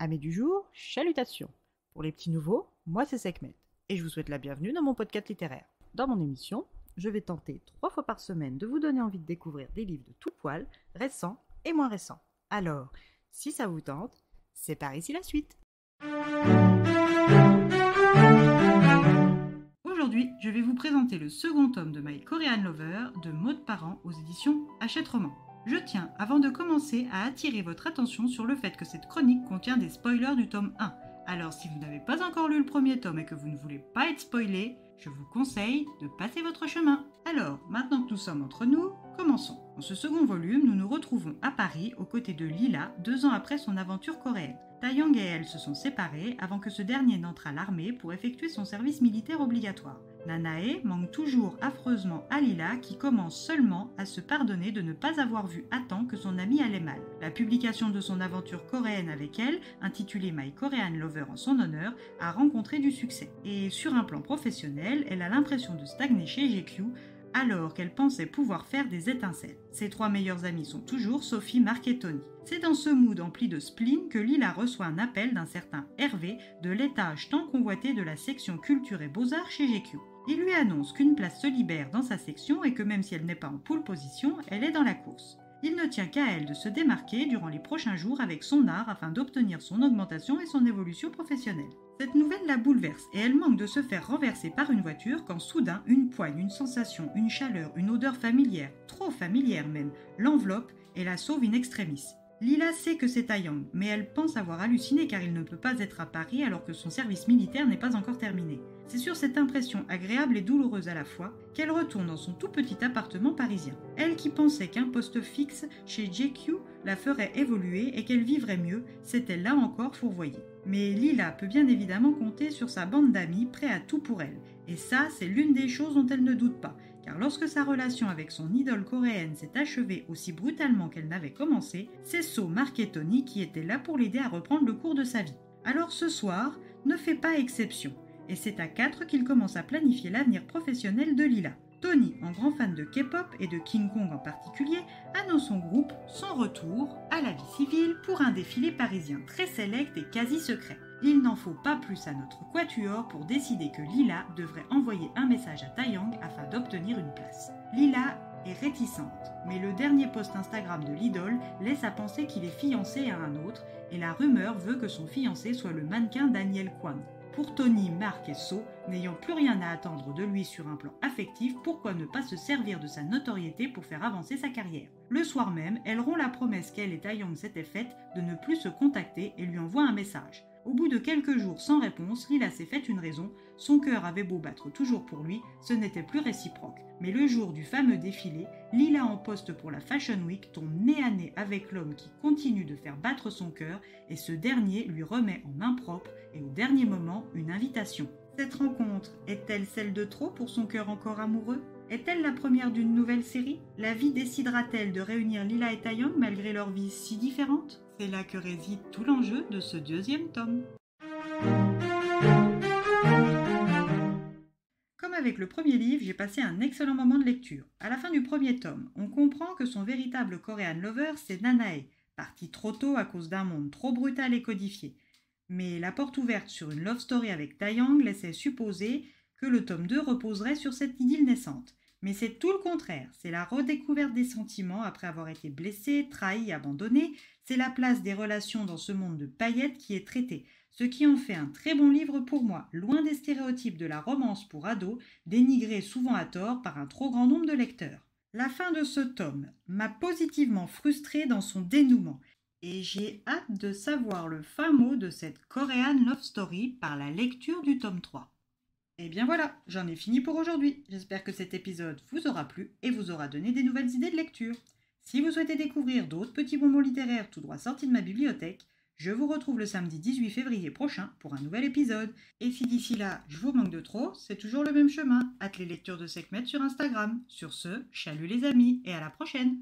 Amis du jour, chalutations. Pour les petits nouveaux, moi c'est Sekhmet et je vous souhaite la bienvenue dans mon podcast littéraire. Dans mon émission, je vais tenter 3 fois par semaine de vous donner envie de découvrir des livres de tout poil, récents et moins récents. Alors, si ça vous tente, c'est par ici la suite. Aujourd'hui, je vais vous présenter le second tome de My Korean Lover de Maud Parent aux éditions Hachette Roman. Je tiens, avant de commencer, à attirer votre attention sur le fait que cette chronique contient des spoilers du tome 1. Alors si vous n'avez pas encore lu le premier tome et que vous ne voulez pas être spoilé, je vous conseille de passer votre chemin. Alors, maintenant que nous sommes entre nous, commençons. Dans ce second volume, nous nous retrouvons à Paris aux côtés de Lila 2 ans après son aventure coréenne. Taeyong et elle se sont séparés avant que ce dernier n'entre à l'armée pour effectuer son service militaire obligatoire. Nanae manque toujours affreusement à Lila qui commence seulement à se pardonner de ne pas avoir vu à temps que son amie allait mal. La publication de son aventure coréenne avec elle, intitulée My Korean Lover en son honneur, a rencontré du succès. Et sur un plan professionnel, elle a l'impression de stagner chez GQ alors qu'elle pensait pouvoir faire des étincelles. Ses 3 meilleures amies sont toujours Sophie, Marc et Tony. C'est dans ce mood empli de spleen que Lila reçoit un appel d'un certain Hervé de l'étage tant convoité de la section culture et beaux-arts chez GQ. Il lui annonce qu'une place se libère dans sa section et que même si elle n'est pas en pole position, elle est dans la course. Il ne tient qu'à elle de se démarquer durant les prochains jours avec son art afin d'obtenir son augmentation et son évolution professionnelle. Cette nouvelle la bouleverse et elle manque de se faire renverser par une voiture quand soudain une poigne, une sensation, une chaleur, une odeur familière, trop familière même, l'enveloppe et la sauve in extremis. Lila sait que c'est Taeyong, mais elle pense avoir halluciné car il ne peut pas être à Paris alors que son service militaire n'est pas encore terminé. C'est sur cette impression agréable et douloureuse à la fois qu'elle retourne dans son tout petit appartement parisien. Elle qui pensait qu'un poste fixe chez JQ la ferait évoluer et qu'elle vivrait mieux, s'était là encore fourvoyée. Mais Lila peut bien évidemment compter sur sa bande d'amis prêts à tout pour elle. Et ça, c'est l'une des choses dont elle ne doute pas. Car lorsque sa relation avec son idole coréenne s'est achevée aussi brutalement qu'elle n'avait commencé, c'est So, Marc et Tony qui étaient là pour l'aider à reprendre le cours de sa vie. Alors ce soir ne fait pas exception. Et c'est à 4 qu'il commence à planifier l'avenir professionnel de Lila. Tony, en grand fan de K-pop et de King Kong en particulier, annonce son groupe son retour à la vie civile pour un défilé parisien très sélect et quasi secret. Il n'en faut pas plus à notre quatuor pour décider que Lila devrait envoyer un message à Taeyong afin d'obtenir une place. Lila est réticente, mais le dernier post Instagram de l'idole laisse à penser qu'il est fiancé à un autre et la rumeur veut que son fiancé soit le mannequin Daniel Kwan. Pour Tony, Marc et So, n'ayant plus rien à attendre de lui sur un plan affectif, pourquoi ne pas se servir de sa notoriété pour faire avancer sa carrière? Le soir même, elle rompt la promesse qu'elle et Taeyong s'étaient faite de ne plus se contacter et lui envoie un message. Au bout de quelques jours sans réponse, Lila s'est fait une raison, son cœur avait beau battre toujours pour lui, ce n'était plus réciproque. Mais le jour du fameux défilé, Lila en poste pour la Fashion Week tombe nez à nez avec l'homme qui continue de faire battre son cœur et ce dernier lui remet en main propre et au dernier moment une invitation. Cette rencontre est-elle celle de trop pour son cœur encore amoureux? Est-elle la première d'une nouvelle série? La vie décidera-t-elle de réunir Lila et Taeyong malgré leurs vies si différentes? C'est là que réside tout l'enjeu de ce 2e tome. Comme avec le premier livre, j'ai passé un excellent moment de lecture. À la fin du premier tome, on comprend que son véritable Korean lover, c'est Nanae, partie trop tôt à cause d'un monde trop brutal et codifié. Mais la porte ouverte sur une love story avec Taeyong laissait supposer que le tome 2 reposerait sur cette idylle naissante. Mais c'est tout le contraire, c'est la redécouverte des sentiments après avoir été blessé, trahi, abandonné, c'est la place des relations dans ce monde de paillettes qui est traitée, ce qui en fait un très bon livre pour moi, loin des stéréotypes de la romance pour ados, dénigrés souvent à tort par un trop grand nombre de lecteurs. La fin de ce tome m'a positivement frustrée dans son dénouement, et j'ai hâte de savoir le fin mot de cette Korean Love Story par la lecture du tome 3. Et bien voilà, j'en ai fini pour aujourd'hui. J'espère que cet épisode vous aura plu et vous aura donné des nouvelles idées de lecture. Si vous souhaitez découvrir d'autres petits bonbons littéraires tout droit sortis de ma bibliothèque, je vous retrouve le samedi 18 février prochain pour un nouvel épisode. Et si d'ici là, je vous manque de trop, c'est toujours le même chemin. Hâte les lectures de Sekhmet sur Instagram. Sur ce, chalut les amis et à la prochaine!